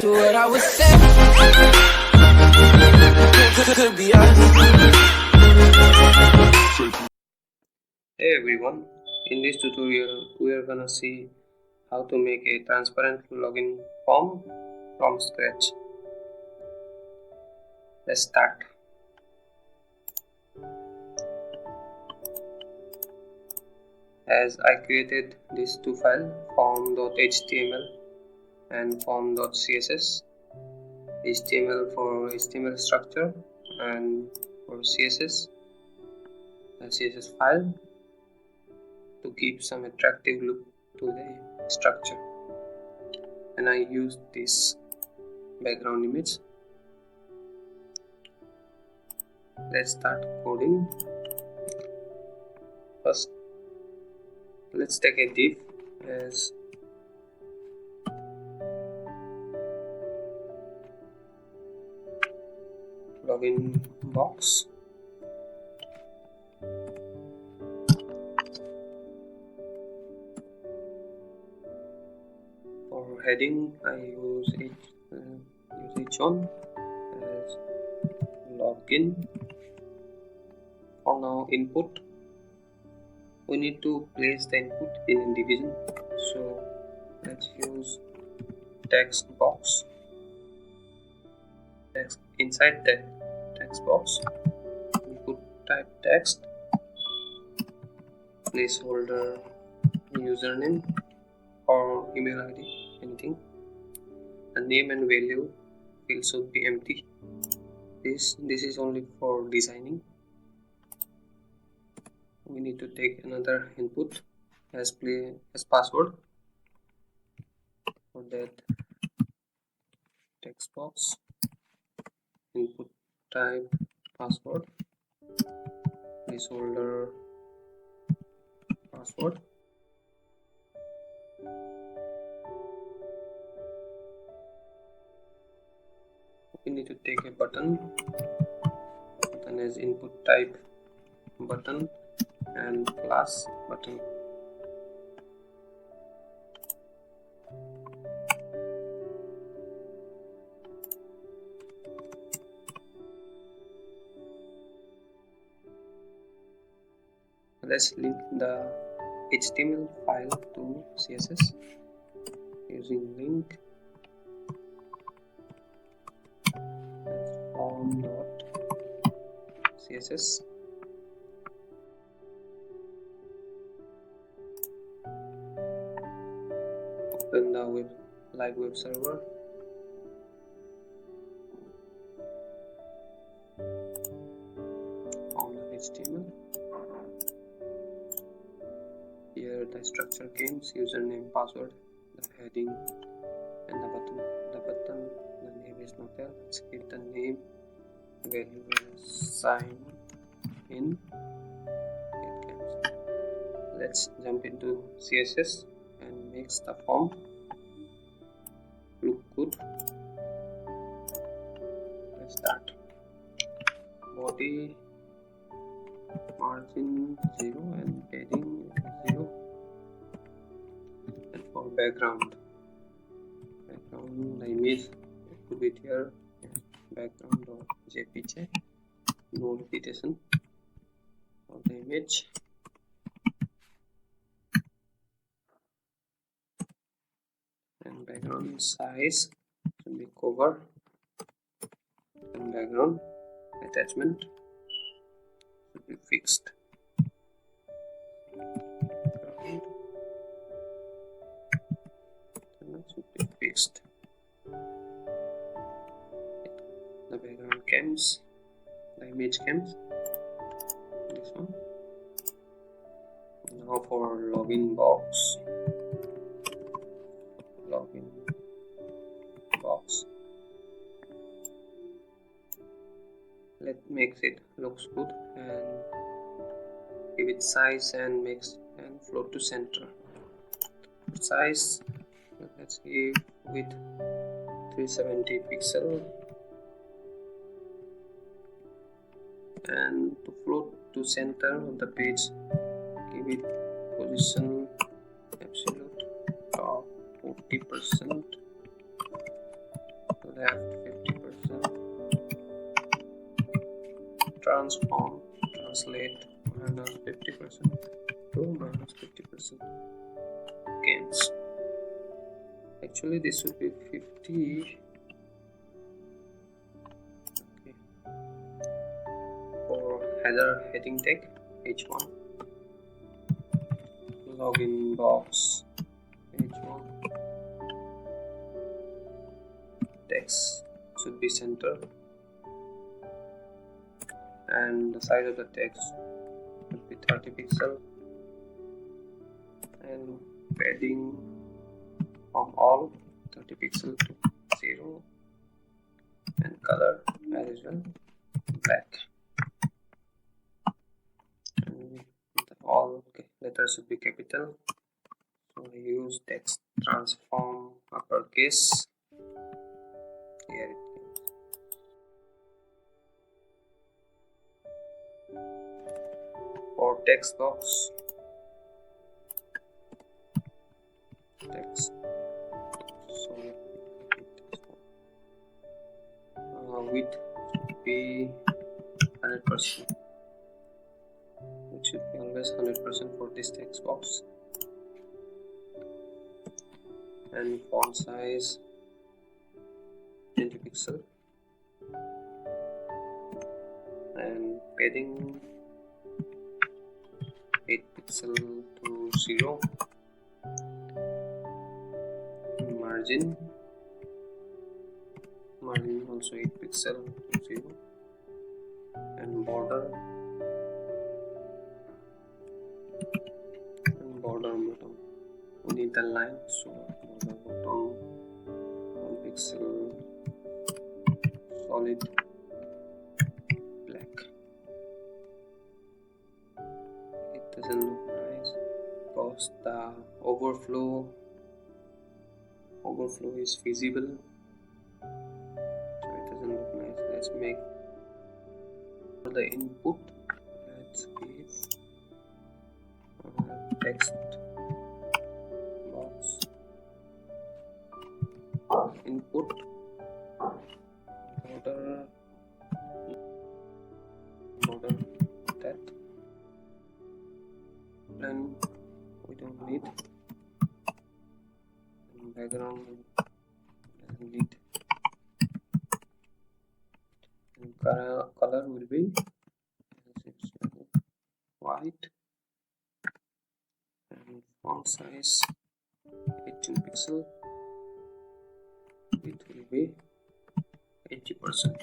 to what I would say. Could be us. Hey everyone, in this tutorial we are gonna see how to make a transparent login form from scratch. Let's start. As I created these two files, form.html and form.css. HTML for HTML structure and for CSS, a CSS file to give some attractive look to the structure. And I used this background image. Let's start coding. First, let's take a div as login box. For heading, I use each one as login. For now, input. We need to place the input in division, so let's use text box. Inside the text box, input type text, placeholder username or email ID, anything. The name and value field should be empty. This is only for designing. We need to take another input as password. For that, text box, input type password, placeholder password. We need to take a button as input type button and class button. Let's link the HTML file to CSS using link form.css. Open the live web server. On the HTML. Here the structure comes, username, password, the heading, and the button. The name is not there. Let's give the name, value as sign in. It comes. Let's jump into CSS and makes the form look good. Let's start. Body margin 0 and padding 0. And for background, the image to be here, background.jpg, no repetition of the image. And background size should be cover, and background attachment should be fixed. The background comes, the image comes, this one. Now for login box. Let makes it looks good and give it size and float to center. Size, let's give with 370 pixel, and to float to center of the page, give it position absolute top 40%, left 50%, transform, translate minus 50% to minus 50%. Games. Actually this should be 50. Okay. For heading tag h1, login box h1, text should be center, and the size of the text should be 30 pixel, and padding from all 30 pixel to 0, and color as usual black, and all letters should be capital. So I use text transform uppercase. Here it is. For text box, text, so width should be 100%. It should be always 100% for this text box. And font size 20 pixel, and padding 8 pixel to 0, margin also 8 pixel to 0, and border bottom, we need the line, so border bottom 1 pixel solid black. It doesn't look nice because the overflow is visible, so it doesn't look nice. Let's make the input. Let's give text box input border that, and we don't need, and background doesn't need, and color will be white, and font size 18 pixel, it will be 80%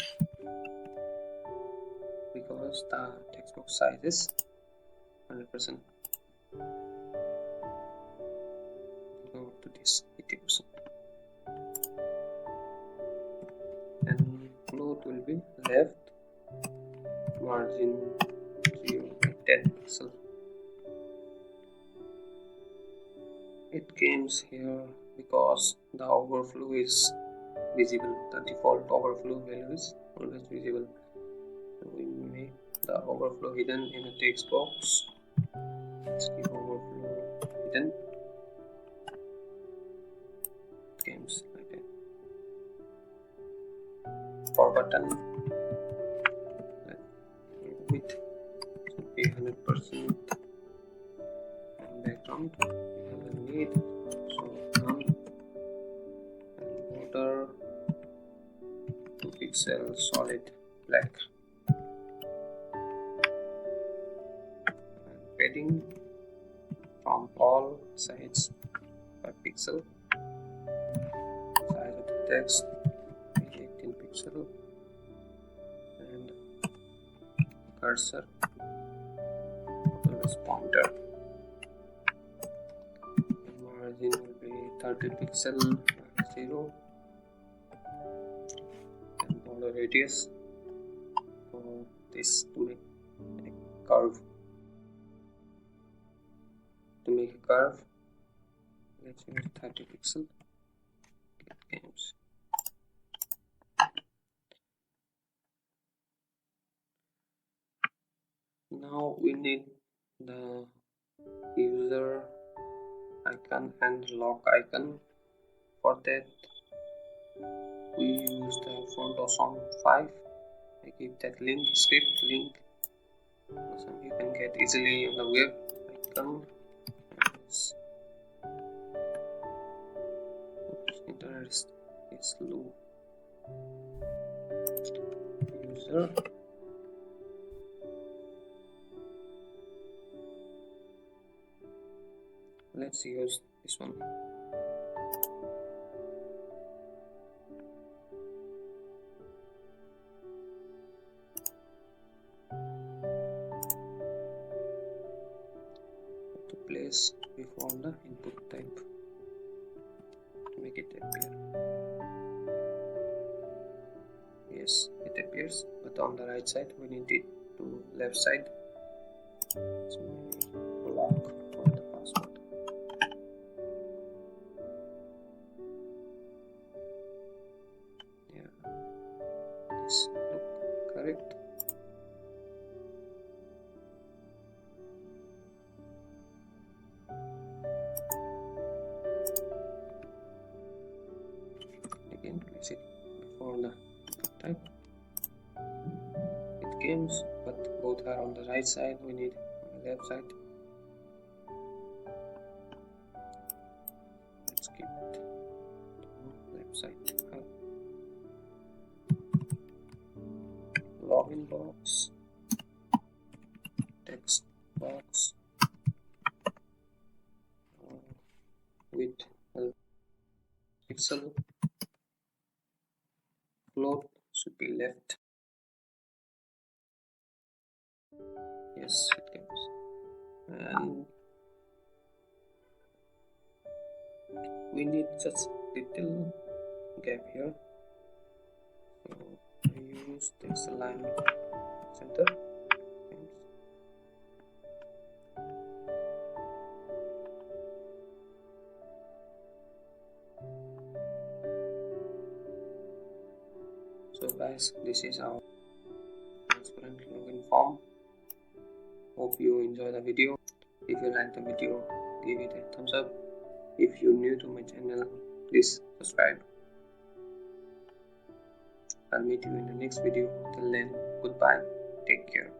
because the text box size is 100%. Go to this 80%, and float will be left margin 0 by 10 pixel. It comes here because the overflow is visible. The default overflow value is always visible. So we make the overflow hidden in a text box. Let's keep overflow hidden. It comes like that. For button, width should be 100%, and background need, so none, and border 2 pixel solid black, and padding from all sides 5 pixel, size of the text 18 pixel, and cursor always pointer. Margin will be 30 pixel 0, and border radius for this to make a curve. To make a curve, let's use 30 pixel. It comes. Now we need the user icon and lock icon. For that we font of font 5. I give that link, script link, so you can get easily on the web. I come internet is slow. User, let's use this one. To place before the input type to make it appear. Yes, it appears, but on the right side we need it to left side. So maybe block for the password. Yeah, this look correct. Again, place it before the type. It comes, but both are on the right side. We need on the left side. Let's keep it left side. Login box, text box with a pixel. Float should be left. Yes, it comes. And we need just little gap here. So I use text alignment center. So guys, this is our transparent login form. Hope you enjoy the video. If you like the video, give it a thumbs up. If you're new to my channel, please subscribe. I'll meet you in the next video. Till then, goodbye. Take care.